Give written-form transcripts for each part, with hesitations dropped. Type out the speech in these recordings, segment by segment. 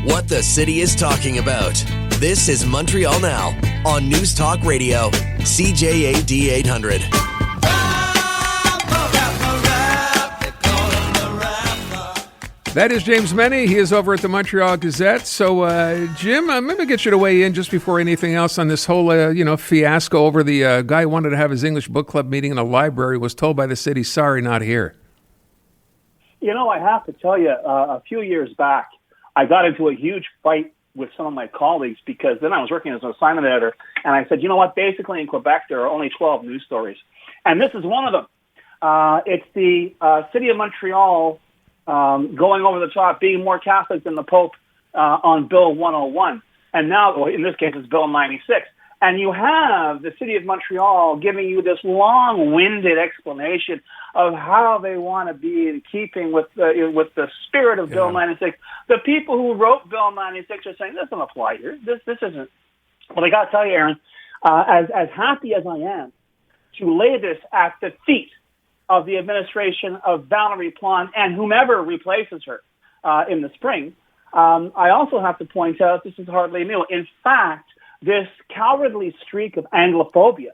what the city is talking about. This is Montreal Now on News Talk Radio, CJAD 800. That is James Mennie. He is over at the Montreal Gazette. So, Jim, I'm going to get you to weigh in just before anything else on this whole, fiasco over the guy who wanted to have his English book club meeting in a library was told by the city, sorry, not here. I have to tell you, a few years back, I got into a huge fight with some of my colleagues because then I was working as an assignment editor, and I said, you know what, basically in Quebec there are only 12 news stories. And this is one of them. It's the city of Montreal going over the top, being more Catholic than the Pope on Bill 101. And now, in this case, it's Bill 96. And you have the city of Montreal giving you this long-winded explanation of how they want to be in keeping with the spirit of Bill 96. The people who wrote Bill 96 are saying, this doesn't apply here. This isn't. But I got to tell you, Aaron, as happy as I am to lay this at the feet of the administration of Valerie Plante and whomever replaces her in the spring, I also have to point out this is hardly new. In fact, this cowardly streak of Anglophobia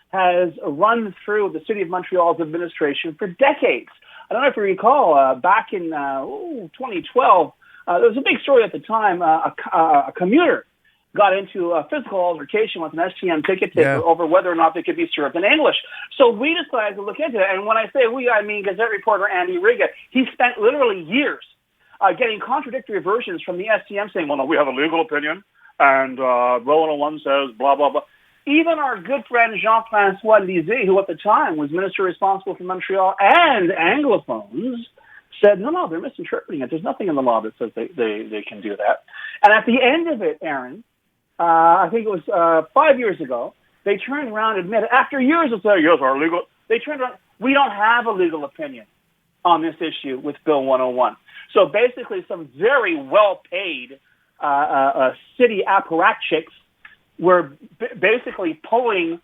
has run through the city of Montreal's administration for decades. I don't know if you recall, back in 2012, there was a big story at the time. A commuter got into a physical altercation with an STM ticket taker over whether or not they could be served in English. So we decided to look into it. And when I say we, I mean Gazette reporter Andy Riga. He spent literally years getting contradictory versions from the STM saying, well, no, we have a legal opinion, and Bill 101 says blah, blah, blah. Even our good friend Jean-François Lisée, who at the time was minister responsible for Montreal and Anglophones, said, no, they're misinterpreting it. There's nothing in the law that says they can do that. And at the end of it, Aaron, I think it was 5 years ago, they turned around and admitted, after years of saying, yes, our legal, they turned around, we don't have a legal opinion on this issue with Bill 101. So basically some very well-paid city apparatchiks were basically pulling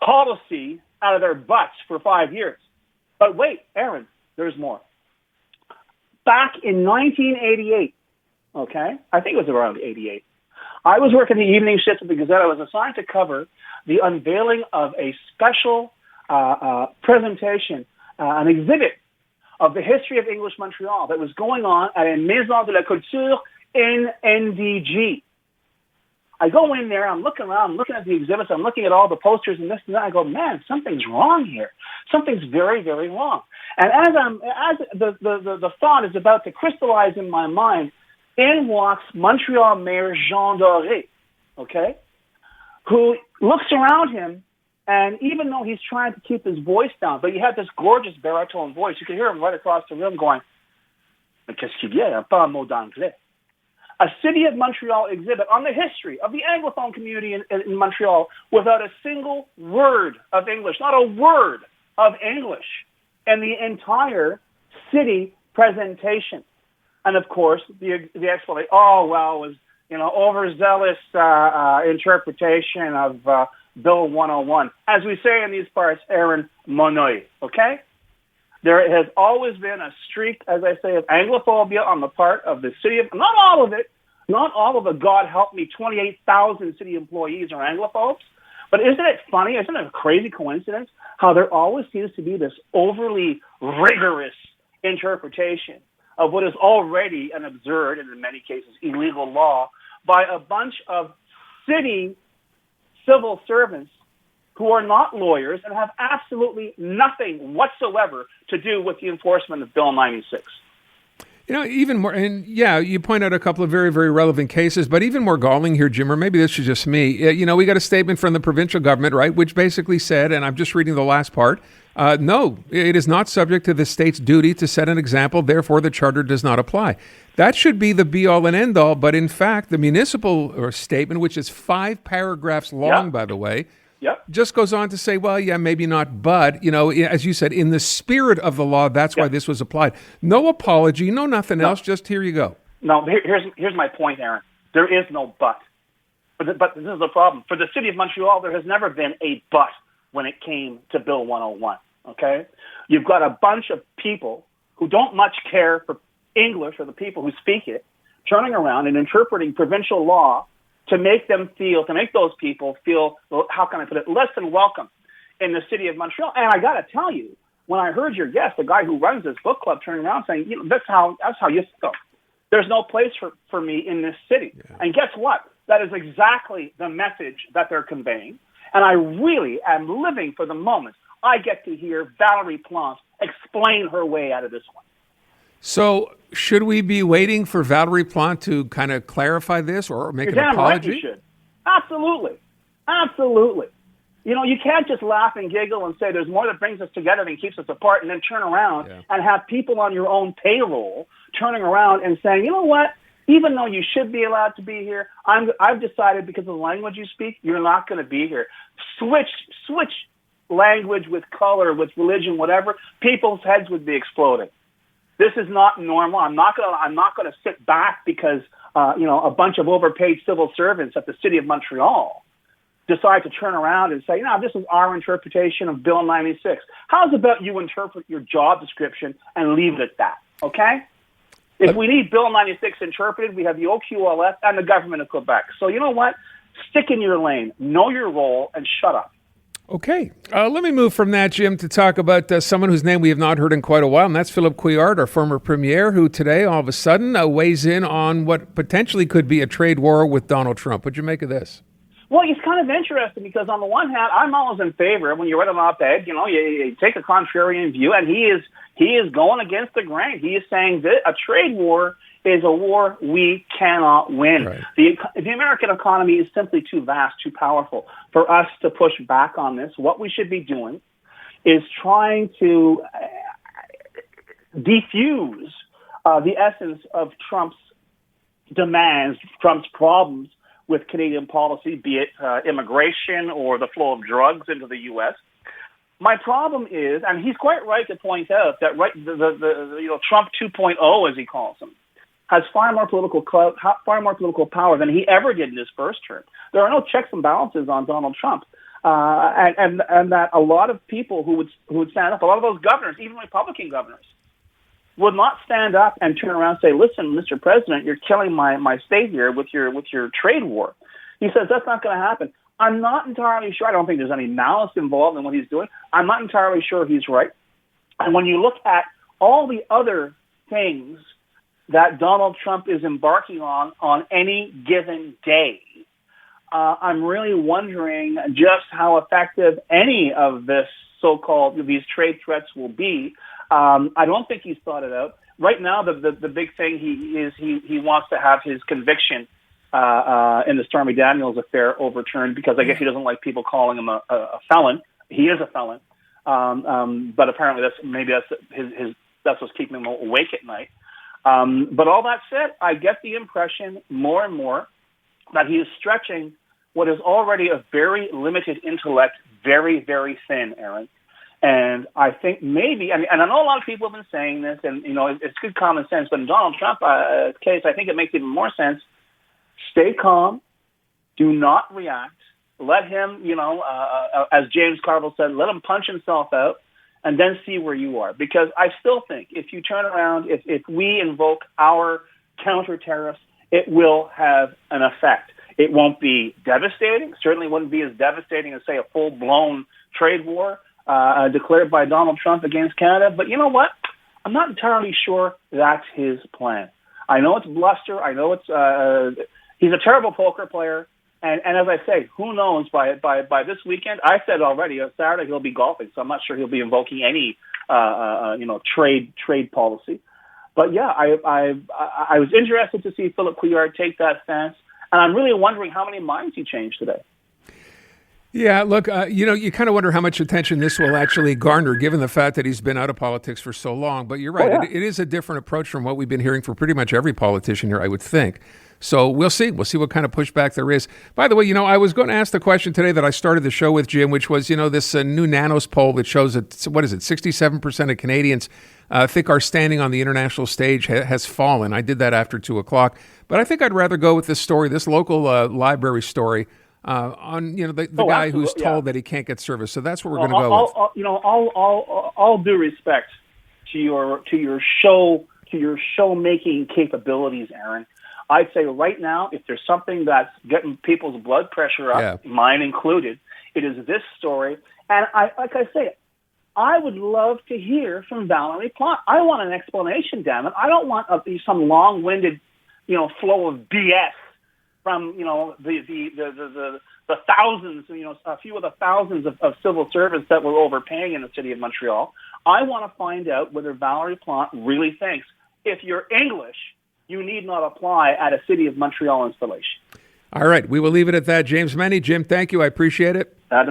policy out of their butts for 5 years. But wait, Aaron, there's more. Back in 1988, okay, I think it was around 88, I was working the evening shift at the Gazette. I was assigned to cover the unveiling of a special presentation, an exhibit of the history of English Montreal that was going on at a Maison de la Culture in NDG. I go in there, I'm looking around, I'm looking at the exhibits, I'm looking at all the posters and this and that. I go, man, something's wrong here. Something's very, very wrong. And as the thought is about to crystallize in my mind, in walks Montreal Mayor Jean Doré, okay, who looks around him, and even though he's trying to keep his voice down, but he had this gorgeous baritone voice, you could hear him right across the room going, qu'est-ce qu'il y a, pas un mot d'anglais. A City of Montreal exhibit on the history of the Anglophone community in Montreal without a single word of English, not a word of English in the entire city presentation. And of course, the explanation, it was, overzealous interpretation of Bill 101. As we say in these parts, Aaron, monoi, okay? There has always been a streak, as I say, of Anglophobia on the part of the city of, not all of it, God help me, 28,000 city employees are Anglophobes. But isn't it funny, isn't it a crazy coincidence, how there always seems to be this overly rigorous interpretation of what is already an absurd, and in many cases illegal law, by a bunch of city civil servants who are not lawyers and have absolutely nothing whatsoever to do with the enforcement of Bill 96. Even more, and you point out a couple of very, very relevant cases, but even more galling here, Jim, or maybe this is just me. We got a statement from the provincial government, right, which basically said, and I'm just reading the last part, no, it is not subject to the state's duty to set an example, therefore the charter does not apply. That should be the be-all and end-all, but in fact, the municipal statement, which is 5 paragraphs long, by the way, just goes on to say, well, yeah, maybe not, but, as you said, in the spirit of the law, that's why this was applied. No apology, no nothing else, just here you go. No, here's my point, Aaron. There is no but. But this is the problem. For the city of Montreal, there has never been a but when it came to Bill 101, okay? You've got a bunch of people who don't much care for English or the people who speak it, turning around and interpreting provincial law to make those people feel, well, how can I put it, less than welcome in the city of Montreal. And I got to tell you, when I heard your guest, the guy who runs this book club, turning around saying, that's how you feel. There's no place for me in this city. Yeah. And guess what? That is exactly the message that they're conveying. And I really am living for the moment I get to hear Valerie Plante explain her way out of this one. So should we be waiting for Valerie Plante to kind of clarify this or make an apology? Right, you should. Absolutely. Absolutely. You can't just laugh and giggle and say there's more that brings us together than keeps us apart, and then turn around and have people on your own payroll turning around and saying, you know what, even though you should be allowed to be here, I've decided because of the language you speak, you're not going to be here. Switch language with color, with religion, whatever, people's heads would be exploding. This is not normal. I'm not going to sit back because a bunch of overpaid civil servants at the city of Montreal decide to turn around and say, this is our interpretation of Bill 96. How's about you interpret your job description and leave it at that, okay? If we need Bill 96 interpreted, we have the OQLF and the government of Quebec. So you know what? Stick in your lane, know your role, and shut up. Okay. Let me move from that, Jim, to talk about someone whose name we have not heard in quite a while, and that's Philippe Couillard, our former premier, who today, all of a sudden, weighs in on what potentially could be a trade war with Donald Trump. What'd you make of this? Well, it's kind of interesting because on the one hand, I'm always in favor when you write an op-ed, you take a contrarian view, and he is going against the grain. He is saying that a trade war is a war we cannot win. Right. The American economy is simply too vast, too powerful for us to push back on this. What we should be doing is trying to defuse the essence of Trump's demands, Trump's problems with Canadian policy, be it immigration or the flow of drugs into the U.S. My problem is, and he's quite right to point out that Trump 2.0, as he calls him, has far more political clout, far more political power than he ever did in his first term. There are no checks and balances on Donald Trump, and that a lot of people who would stand up, a lot of those governors, even Republican governors, would not stand up and turn around and say, listen, Mr. President, you're killing my state here with your trade war. He says that's not going to happen. I'm not entirely sure. I don't think there's any malice involved in what he's doing. I'm not entirely sure he's right. And when you look at all the other things that Donald Trump is embarking on any given day, I'm really wondering just how effective any of these trade threats will be. I don't think he's thought it out. Right now, the big thing he wants to have his conviction in the Stormy Daniels affair overturned because I guess he doesn't like people calling him a felon. He is a felon, but apparently that's what's keeping him awake at night. But all that said, I get the impression more and more that he is stretching what is already a very limited intellect very, very thin, Aaron. And I think maybe, and I know a lot of people have been saying this, and it's good common sense, but in Donald Trump's case, I think it makes even more sense. Stay calm, do not react, let him, as James Carville said, let him punch himself out, and then see where you are. Because I still think if you turn around, if we invoke our counter tariffs, it will have an effect. It won't be devastating, certainly wouldn't be as devastating as, say, a full-blown trade war declared by Donald Trump against Canada. But you know what? I'm not entirely sure that's his plan. I know it's bluster. I know it's he's a terrible poker player. And as I say, who knows, by this weekend, I said already, on Saturday he'll be golfing, so I'm not sure he'll be invoking any trade policy. But yeah, I was interested to see Philippe Couillard take that stance, and I'm really wondering how many minds he changed today. Yeah, look, you kind of wonder how much attention this will actually garner, given the fact that he's been out of politics for so long. But you're right, it is a different approach from what we've been hearing from pretty much every politician here, I would think. So we'll see. We'll see what kind of pushback there is. By the way, I was going to ask the question today that I started the show with, Jim, which was, this new Nanos poll that shows that, 67% of Canadians think our standing on the international stage has fallen. I did that after 2:00. But I think I'd rather go with this story, this local library story, on the guy who's told that he can't get service. So that's what we're going to go with. All due respect to your show making capabilities, Aaron. I'd say right now, if there's something that's getting people's blood pressure up, mine included, it is this story. And like I say, I would love to hear from Valerie Plante. I want an explanation, damn it. I don't want some long-winded, flow of BS from, the thousands, a few of the thousands of civil servants that we're overpaying in the city of Montreal. I want to find out whether Valerie Plante really thinks if you're English, you need not apply at a City of Montreal installation. All right. We will leave it at that. James Mennie. Jim, thank you. I appreciate it. Matt.